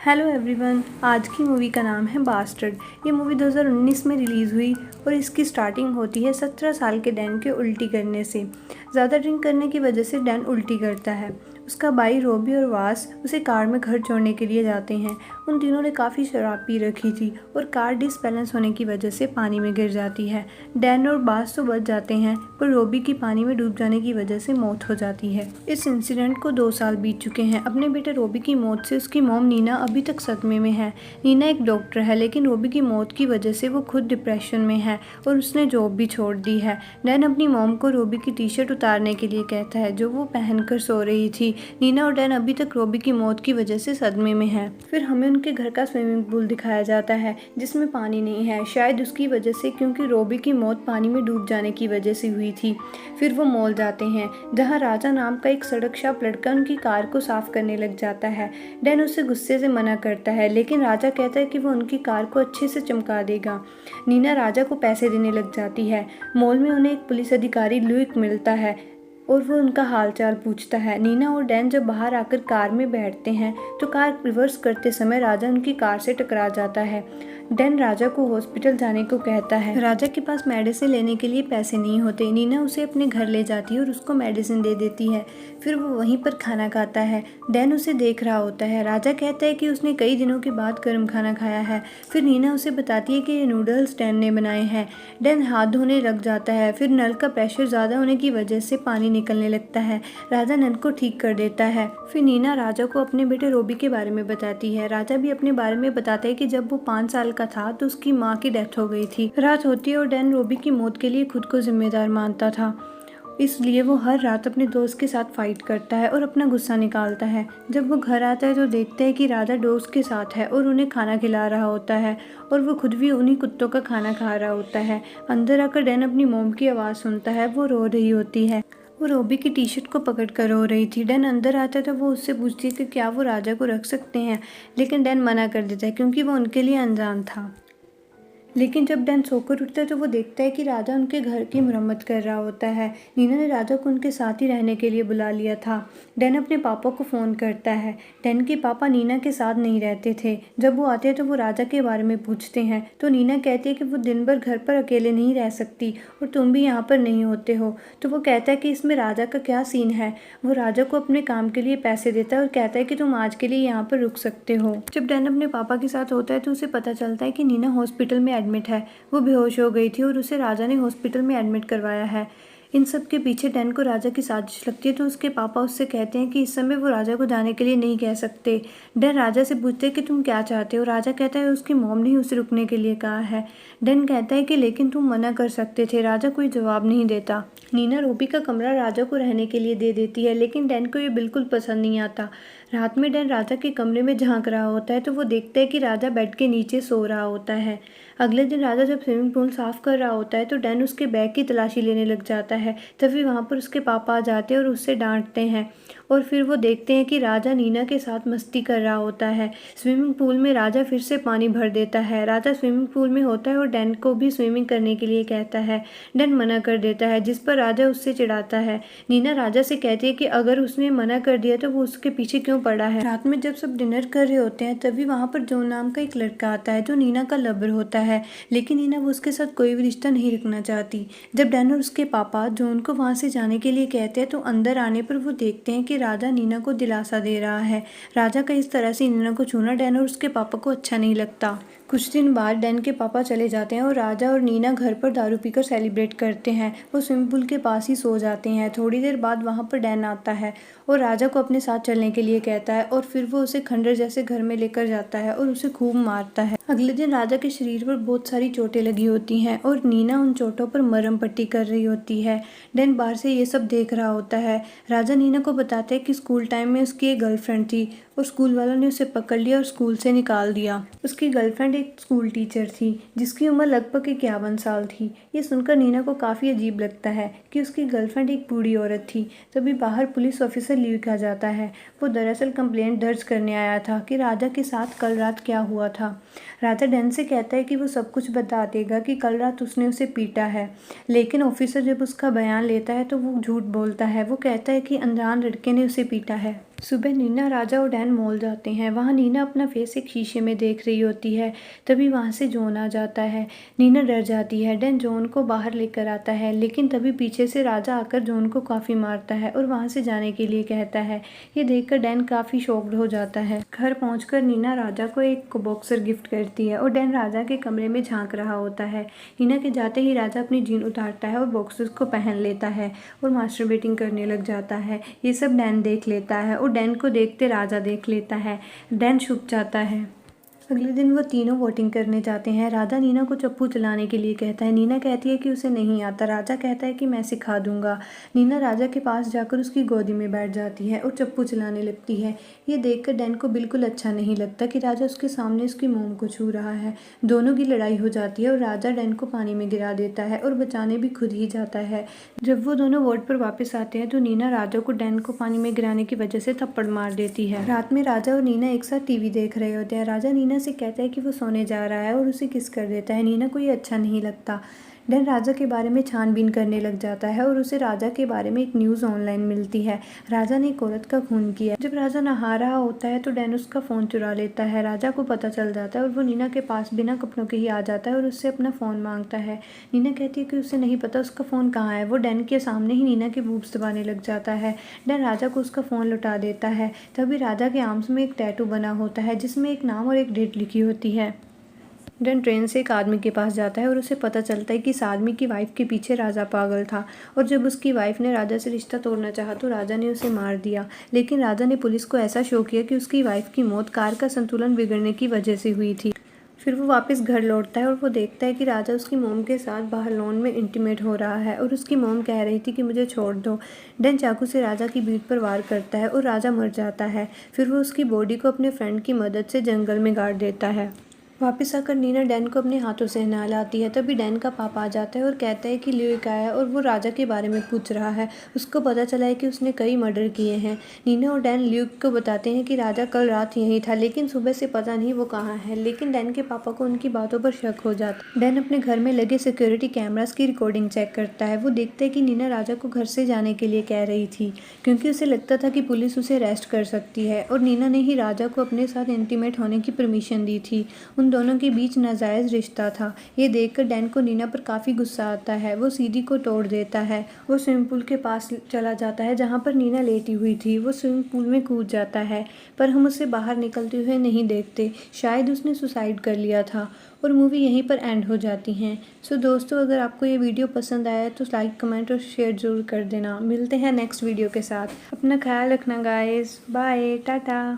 Hello everyone, आज की movie का नाम है बास्टर्ड। ये मूवी 2019 में रिलीज़ हुई और इसकी स्टार्टिंग होती है 17 साल के डैन के उल्टी करने से। ज़्यादा ड्रिंक करने की वजह से डैन उल्टी करता है। उसका भाई रोबी और वास उसे कार में घर छोड़ने के लिए जाते हैं। उन तीनों ने काफ़ी शराब पी रखी थी और कार डिसबैलेंस होने की वजह से पानी में गिर जाती है। डैन और वास तो बच जाते हैं पर रोबी की पानी में डूब जाने की वजह से मौत हो जाती है। इस इंसिडेंट को 2 साल बीत चुके हैं। अपने बेटे रोबी की मौत से उसकी मॉम नीना अभी तक सदमे में है। नीना एक डॉक्टर है लेकिन रोबी की मौत की वजह से वो खुद डिप्रेशन में है और उसने जॉब भी छोड़ दी है। डैन अपनी मॉम को रोबी की टी शर्ट उतारने के लिए कहता है जो वो पहनकर सो रही थी। नीना और डैन अभी तक रोबी की मौत की वजह से सदमे में है। फिर हमें उनके घर का स्विमिंग पूल दिखाया जाता है जिसमें पानी नहीं है, शायद उसकी वजह से, क्योंकि रोबी की मौत पानी में डूब जाने की वजह से हुई थी। फिर वो मॉल जाते हैं जहाँ राजा नाम का एक सड़क शाप लड़का उनकी कार को साफ करने लग जाता है। डैन उसे गुस्से से मना करता है लेकिन राजा कहता है कि वो उनकी कार को अच्छे से चमका देगा। नीना राजा को पैसे देने लग जाती है। मॉल में उन्हें एक पुलिस अधिकारी लुइक मिलता है और वो उनका हालचाल पूछता है। नीना और डैन जब बाहर आकर कार में बैठते हैं तो कार रिवर्स करते समय राजा उनकी कार से टकरा जाता है। डैन राजा को हॉस्पिटल जाने को कहता है। राजा के पास मेडिसिन लेने के लिए पैसे नहीं होते। नीना उसे अपने घर ले जाती है और उसको मेडिसिन दे देती है। फिर वो वहीं पर खाना खाता है। डैन उसे देख रहा होता है। राजा कहता है कि उसने कई दिनों के बाद गर्म खाना खाया है। फिर नीना उसे बताती है कि ये नूडल्स डैन ने बनाए हैं। डैन हाथ धोने लग जाता है। फिर नल का प्रेशर ज़्यादा होने की वजह से पानी निकलने लगता है। राजा नल को ठीक कर देता है। फिर नीना राजा को अपने बेटे रोबी के बारे में बताती है। राजा भी अपने बारे में बताता है कि जब वो 5 साल का था तो उसकी माँ की डेथ हो गई थी। रात होती है और डैन रोबी की मौत के लिए खुद को जिम्मेदार मानता था, इसलिए वो हर रात अपने दोस्त के साथ फाइट करता है और अपना गुस्सा निकालता है। जब वो घर आता है तो देखता है कि राजा दोस्त के साथ है और उन्हें खाना खिला रहा होता है और वो खुद भी उन्हीं कुत्तों का खाना खा रहा होता है। अंदर आकर डैन अपनी मॉम की आवाज़ सुनता है। वो रो रही होती है। वो रोबी की टी शर्ट को पकड़ कर रो रही थी। डैन अंदर आता है तो वो उससे पूछती है कि क्या वो राजा को रख सकते हैं, लेकिन डैन मना कर देता है क्योंकि वो उनके लिए अनजान था। लेकिन जब डैन सोकर उठता है तो वो देखता है कि राजा उनके घर की मरम्मत कर रहा होता है। नीना ने राजा को उनके साथ ही रहने के लिए बुला लिया था। डैन अपने पापा को फ़ोन करता है। डैन के पापा नीना के साथ नहीं रहते थे। जब वो आते हैं तो वो राजा के बारे में पूछते हैं तो नीना कहती है कि वो दिन भर घर पर अकेले नहीं रह सकती और तुम भी यहाँ पर नहीं होते हो। तो वो कहता है कि इसमें राजा का क्या सीन है। वो राजा को अपने काम के लिए पैसे देता है और कहता है कि तुम आज के लिए यहाँ पर रुक सकते हो। जब डैन अपने पापा के साथ होता है तो उसे पता चलता है कि नीना हॉस्पिटल में एडमिट है। वो बेहोश हो गई थी और उसे राजा ने हॉस्पिटल में एडमिट करवाया है। इन सब के पीछे डैन को राजा की साजिश लगती है तो उसके पापा उससे कहते हैं कि इस समय वो राजा को जाने के लिए नहीं कह सकते। डैन राजा से पूछते हैं कि तुम क्या चाहते हो। राजा कहता है उसकी मॉम ने उसे रुकने के लिए कहा है। डैन कहता है कि लेकिन तुम मना कर सकते थे। राजा कोई जवाब नहीं देता। नीना रोबी का कमरा राजा को रहने के लिए दे देती है लेकिन डैन को ये बिल्कुल पसंद नहीं आता। रात में डैन राजा के कमरे में झांक रहा होता है तो वो देखता है कि राजा बेड के नीचे सो रहा होता है। अगले दिन राजा जब स्विमिंग पूल साफ कर रहा होता है तो डैन उसके बैग की तलाशी लेने लग जाता है। तभी वहाँ पर उसके पापा आ जाते हैं और उससे डांटते हैं और फिर वो देखते हैं कि राजा नीना के साथ मस्ती कर रहा होता है। स्विमिंग पूल में राजा फिर से पानी भर देता है। राजा स्विमिंग पूल में होता है और डैन को भी स्विमिंग करने के लिए कहता है। डैन मना कर देता है जिस पर राजा उससे चिढ़ाता है। नीना राजा से कहती है कि अगर उसने मना कर दिया तो वो उसके पीछे क्यों पड़ा है। रात में जब सब डिनर कर रहे होते हैं तभी वहाँ पर जॉन नाम का एक लड़का आता है जो नीना का लवर होता है, लेकिन नीना वो उसके साथ कोई भी रिश्ता नहीं रखना चाहती। जब डैन और उसके पापा जॉन को वहाँ से जाने के लिए कहते हैं तो अंदर आने पर वो देखते हैं कि राजा नीना को दिलासा दे रहा है। राजा का इस तरह से नीना को छूना डैन और उसके पापा को अच्छा नहीं लगता। कुछ दिन बाद डैन के पापा चले जाते हैं और राजा और नीना घर पर दारू पीकर सेलिब्रेट करते हैं। वो स्विमिंग पूल के पास ही सो जाते हैं। थोड़ी देर बाद वहाँ पर डैन आता है और राजा को अपने साथ चलने के लिए कहता है और फिर वो उसे खंडर जैसे घर में लेकर जाता है और उसे खूब मारता है। अगले दिन राजा के शरीर पर बहुत सारी चोटें लगी होती हैं और नीना उन चोटों पर मरहम पट्टी कर रही होती है। डैन बाहर से ये सब देख रहा होता है। राजा नीना को बताता है कि स्कूल टाइम में उसकी एक गर्लफ्रेंड थी और स्कूल वालों ने उसे पकड़ लिया और स्कूल से निकाल दिया। उसकी गर्लफ्रेंड एक स्कूल टीचर थी जिसकी उम्र लगभग 51 साल थी। ये सुनकर नीना को काफ़ी अजीब लगता है कि उसकी गर्लफ्रेंड एक बूढ़ी औरत थी। तभी बाहर पुलिस ऑफिसर ल्यूक आ जाता है। वो दरअसल कंप्लेंट दर्ज करने आया था कि राजा के साथ कल रात क्या हुआ था। राजा डैन से कहता है कि वो सब कुछ बता देगा कि कल रात उसने उसे पीटा है, लेकिन ऑफिसर जब उसका बयान लेता है तो वो झूठ बोलता है। वो कहता है कि अनजान लड़के ने उसे पीटा है। सुबह नीना, राजा और डैन मॉल जाते हैं। वहाँ नीना अपना फेस एक शीशे में देख रही होती है। तभी वहाँ से जॉन आ जाता है। नीना डर जाती है। डैन जॉन को बाहर लेकर आता है, लेकिन तभी पीछे से राजा आकर जॉन को काफ़ी मारता है और वहाँ से जाने के लिए कहता है। ये देखकर डैन काफ़ी शॉक्ड हो जाता है। घर पहुँचकर नीना राजा को एक बॉक्सर गिफ्ट करती है और डैन राजा के कमरे में झाँक रहा होता है। नीना के जाते ही राजा अपनी जीन उतारता है और बॉक्सर को पहन लेता है और मास्टरबेटिंग करने लग जाता है। ये सब डैन देख लेता है और डैन को देखते राजा देख लेता है। डैन छुप जाता है। अगले दिन वो तीनों वोटिंग करने जाते हैं। राजा नीना को चप्पू चलाने के लिए कहता है। नीना कहती है कि उसे नहीं आता। राजा कहता है कि मैं सिखा दूंगा। नीना राजा के पास जाकर उसकी गोदी में बैठ जाती है और चप्पू चलाने लगती है। ये देखकर डैन को बिल्कुल अच्छा नहीं लगता कि राजा उसके सामने उसकी मोम को छू रहा है। दोनों की लड़ाई हो जाती है और राजा डैन को पानी में गिरा देता है और बचाने भी खुद ही जाता है। जब वो दोनों वोट पर वापस आते हैं तो नीना राजा को डैन को पानी में गिराने की वजह से थप्पड़ मार देती है। रात में राजा और नीना एक साथ टीवी देख रहे होते हैं। राजा नीना से कहता है कि वो सोने जा रहा है और उसे किस कर देता है। नीना को ये अच्छा नहीं लगता। डैन राजा के बारे में छानबीन करने लग जाता है और उसे राजा के बारे में एक न्यूज़ ऑनलाइन मिलती है। राजा ने एक औरत का खून किया। जब राजा नहा रहा होता है तो डैन उसका फ़ोन चुरा लेता है। राजा को पता चल जाता है और वो नीना के पास बिना कपड़ों के ही आ जाता है और उससे अपना फ़ोन मांगता है। नीना कहती है कि उसे नहीं पता उसका फ़ोन कहाँ है। वो डैन के सामने ही नीना के बूब्स दबाने लग जाता है। डैन राजा को उसका फ़ोन लौटा देता है। तभी राजा के आर्म्स में एक टैटू बना होता है जिसमें एक नाम और एक डेट लिखी होती है। डैन ट्रेन से एक आदमी के पास जाता है और उसे पता चलता है कि इस आदमी की वाइफ के पीछे राजा पागल था और जब उसकी वाइफ ने राजा से रिश्ता तोड़ना चाहा तो राजा ने उसे मार दिया। लेकिन राजा ने पुलिस को ऐसा शो किया कि उसकी वाइफ की मौत कार का संतुलन बिगड़ने की वजह से हुई थी। फिर वो वापस घर लौटता है और वो देखता है कि राजा उसकी मोम के साथ बाहर लॉन में इंटीमेट हो रहा है और उसकी मोम कह रही थी कि मुझे छोड़ दो। डैन चाकू से राजा की पीठ पर वार करता है और राजा मर जाता है। फिर वो उसकी बॉडी को अपने फ्रेंड की मदद से जंगल में गाड़ देता है। वापस आकर नीना डैन को अपने हाथों से नहलाती है। तभी डैन का पापा आ जाता है और कहता है कि ल्यूक आया और वो राजा के बारे में पूछ रहा है। उसको पता चला है कि उसने कई मर्डर किए हैं। नीना और डैन ल्यूक को बताते हैं कि राजा कल रात यहीं था, लेकिन सुबह से पता नहीं वो कहाँ है। लेकिन डैन के पापा को उनकी बातों पर शक हो जाता है। डैन अपने घर में लगे सिक्योरिटी कैमरास की रिकॉर्डिंग चेक करता है। वो देखता है कि नीना राजा को घर से जाने के लिए कह रही थी क्योंकि उसे लगता था कि पुलिस उसे अरेस्ट कर सकती है और नीना ने ही राजा को अपने साथ इंटीमेट होने की परमिशन दी थी। उन दोनों के बीच नाजायज़ रिश्ता था। ये देखकर डैन को नीना पर काफ़ी गुस्सा आता है। वो सीढ़ी को तोड़ देता है। वो स्विमिंग पूल के पास चला जाता है जहाँ पर नीना लेटी हुई थी। वो स्विमिंग पूल में कूद जाता है पर हम उसे बाहर निकलते हुए नहीं देखते। शायद उसने सुसाइड कर लिया था और मूवी यहीं पर एंड हो जाती है। सो दोस्तों, अगर आपको ये वीडियो पसंद आया तो लाइक, कमेंट और शेयर ज़रूर कर देना। मिलते हैं नेक्स्ट वीडियो के साथ। अपना ख्याल रखना गाइस। बाय, टाटा।